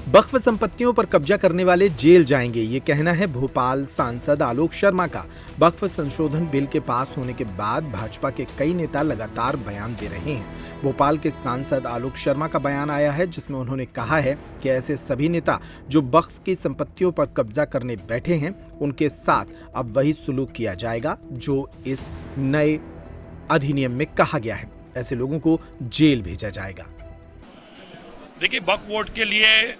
वक्फ संपत्तियों पर कब्जा करने वाले जेल जाएंगे, ये कहना है भोपाल सांसद आलोक शर्मा का। वक्फ संशोधन बिल के पास होने के बाद भाजपा के कई नेता लगातार बयान दे रहे हैं। भोपाल के सांसद आलोक शर्मा का बयान आया है जिसमें उन्होंने कहा है कि ऐसे सभी नेता जो वक्फ की संपत्तियों पर कब्जा करने बैठे हैं, उनके साथ अब वही सुलूक किया जाएगा जो इस नए अधिनियम में कहा गया है। ऐसे लोगों को जेल भेजा जाएगा। देखिए, वक्फ बोर्ड के लिए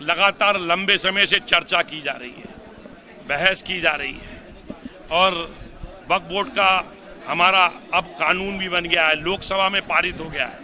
लगातार लंबे समय से चर्चा की जा रही है, बहस की जा रही है और वक्फ बोर्ड का हमारा अब कानून भी बन गया है, लोकसभा में पारित हो गया है,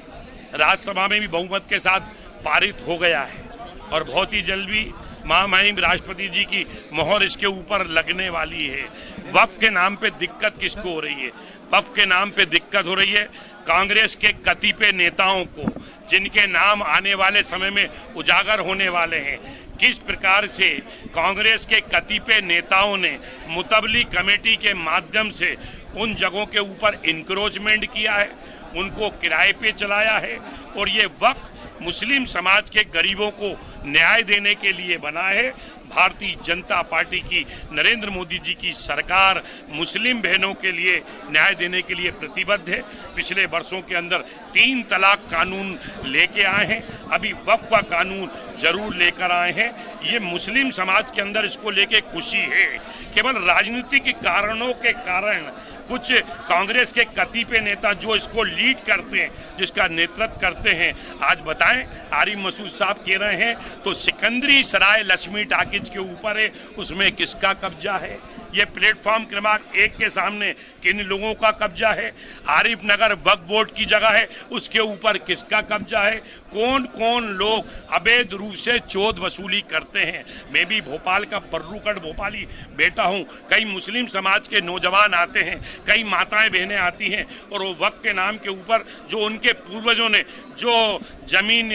राज्यसभा में भी बहुमत के साथ पारित हो गया है और बहुत ही जल्द भी महामहिम राष्ट्रपति जी की मोहर इसके ऊपर लगने वाली है। वक्फ के नाम पे दिक्कत किसको हो रही है? वक्फ के नाम पे दिक्कत हो रही है कांग्रेस के कतिपय नेताओं को, जिनके नाम आने वाले समय में उजागर होने वाले हैं। किस प्रकार से कांग्रेस के कतिपय नेताओं ने मुतबली कमेटी के माध्यम से उन जगहों के ऊपर इंक्रोचमेंट किया है, उनको किराए पे चलाया है और ये वक्फ मुस्लिम समाज के गरीबों को न्याय देने के लिए बना है। भारतीय जनता पार्टी की नरेंद्र मोदी जी की सरकार मुस्लिम बहनों के लिए न्याय देने के लिए प्रतिबद्ध है। पिछले वर्षों के अंदर 3 तलाक कानून लेके आए हैं, अभी वक्फ का कानून जरूर लेकर आए हैं। ये मुस्लिम समाज के अंदर इसको लेके खुशी है। केवल राजनीतिक कारणों के कारण कुछ कांग्रेस के कतिपय नेता जो इसको लीड करते हैं, जिसका नेतृत्व करते हैं, आज बताएं आरिफ मसूद साहब कह रहे हैं तो सिकंदरी सराय लक्ष्मी टाकिज के ऊपर है, उसमें किसका कब्जा है? ये प्लेटफॉर्म क्रमांक 1 के सामने किन लोगों का कब्जा है? आरिफ नगर वक्फ बोर्ड की जगह है, उसके ऊपर किसका कब्जा है? कौन कौन लोग अवैध रूप से चोद वसूली करते हैं? मैं भी भोपाल का बर्रूकट भोपाली बेटा हूं। कई मुस्लिम समाज के नौजवान आते हैं, कई माताएं बहनें आती हैं और वो वक्फ के नाम के ऊपर जो उनके पूर्वजों ने जो जमीन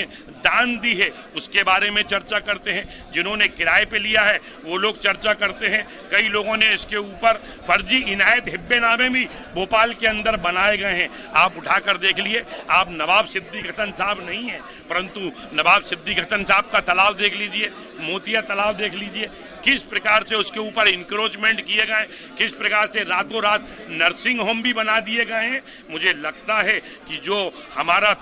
दान दी है उसके बारे में चर्चा करते हैं। जिन्होंने किराए पे लिया है वो लोग चर्चा करते हैं। कई लोगों ने इसके ऊपर फर्जी इनायत हिब्बेनामे भी भोपाल के अंदर बनाए गए हैं। आप उठाकर देख लिए, आप नवाब सिद्दीक हसन साहब नहीं हैं, परंतु नवाब सिद्दीक हसन साहब का तालाब देख लीजिए, मोतिया तालाब देख लीजिए, किस प्रकार से उसके ऊपर इंक्रोचमेंट किए गए, किस प्रकार से रातों रात नर्सिंग होम भी बना दिए गए हैं। मुझे लगता है कि जो हमारा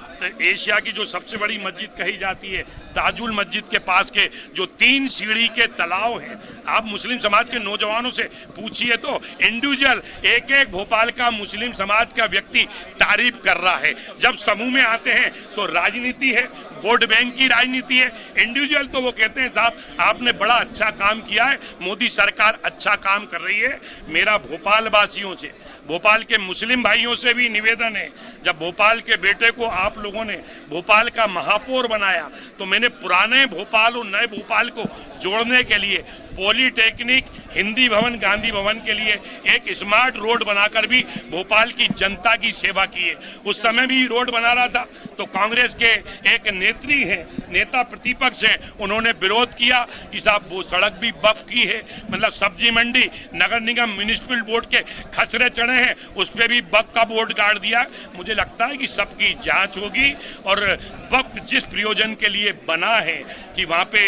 एशिया की जो सबसे बड़ी मस्जिद कही जाती है, ताजुल मस्जिद के पास के जो 3 सीढ़ी के तालाब हैं, आप मुस्लिम समाज के नौजवानों से पूछिए तो इंडिविजुअल एक भोपाल का मुस्लिम समाज का व्यक्ति तारीफ कर रहा है। जब समूह में आते हैं तो राजनीति है, वोट बैंक की राजनीति है। इंडिविजुअल तो वो कहते हैं साहब आपने बड़ा अच्छा काम किया है, मोदी सरकार अच्छा काम कर रही है। मेरा भोपाल वासियों से, भोपाल के मुस्लिम भाइयों से भी निवेदन है, जब भोपाल के बेटे को आप लोगों ने भोपाल का महापौर बनाया तो मैंने पुराने भोपाल और नए भोपाल को जोड़ने के लिए पॉलिटेक्निक, हिंदी भवन, गांधी भवन के लिए एक स्मार्ट रोड बनाकर भी भोपाल की जनता की सेवा की है। उस समय भी रोड बना रहा था तो कांग्रेस के एक नेत्री हैं, नेता प्रतिपक्ष हैं, उन्होंने विरोध किया कि साहब वो सड़क भी वक्फ की है, मतलब सब्जी मंडी नगर निगम म्युनिसिपल बोर्ड के खसरे चढ़े हैं, उस पर भी वक्फ का बोर्ड गाड़ दिया। मुझे लगता है कि सबकी जांच होगी और वक्फ जिस प्रयोजन के लिए बना है कि वहाँ पे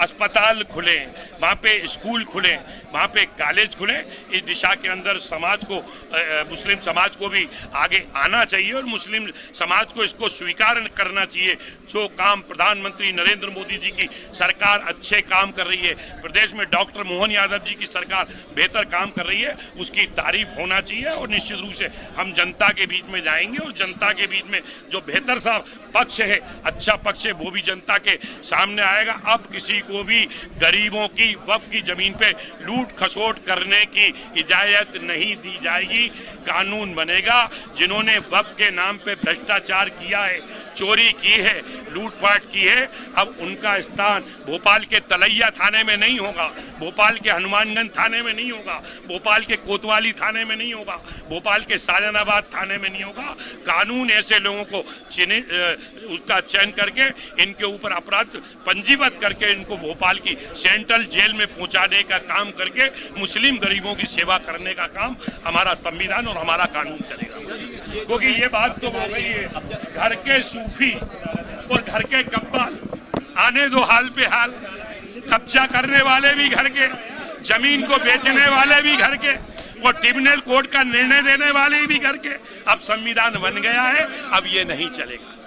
अस्पताल खुले, वहाँ पे स्कूल खुले, वहाँ पे कॉलेज खुले, इस दिशा के अंदर समाज को, मुस्लिम समाज को भी आगे आना चाहिए और मुस्लिम समाज को इसको स्वीकार करना चाहिए। जो काम प्रधानमंत्री नरेंद्र मोदी जी की सरकार अच्छे काम कर रही है, प्रदेश में डॉक्टर मोहन यादव जी की सरकार बेहतर काम कर रही है, उसकी तारीफ होना चाहिए और निश्चित रूप से हम जनता के बीच में जाएंगे और जनता के बीच में जो बेहतर सा पक्ष है, अच्छा पक्ष है, वो भी जनता के सामने आएगा। अब किसी को भी गरीबों की वक्फ की जमीन पे लूट खसोट करने की इजाजत नहीं दी जाएगी। कानून बनेगा। जिन्होंने वक्फ के नाम पे भ्रष्टाचार किया है, चोरी की है, लूटपाट की है, अब उनका स्थान भोपाल के तलैया थाने में नहीं होगा, भोपाल के हनुमानगंज थाने में नहीं होगा, भोपाल के कोतवाली थाने में नहीं होगा, भोपाल के साजनाबाद थाने में नहीं होगा। कानून ऐसे लोगों को उसका चयन करके इनके ऊपर अपराध पंजीबद्ध करके इनको भोपाल की सेंट्रल जेल में पहुंचाने का काम करके मुस्लिम गरीबों की सेवा करने का काम हमारा संविधान और हमारा कानून करेगा। क्योंकि ये बात तो हो गई है, घर के सूफी और घर के कब्बाल आने दो हाल पे हाल, कब्जा करने वाले भी घर के, जमीन को बेचने वाले भी घर के, वो ट्रिब्यूनल कोर्ट का निर्णय देने वाले भी घर के। अब संविधान बन गया है, अब ये नहीं चलेगा।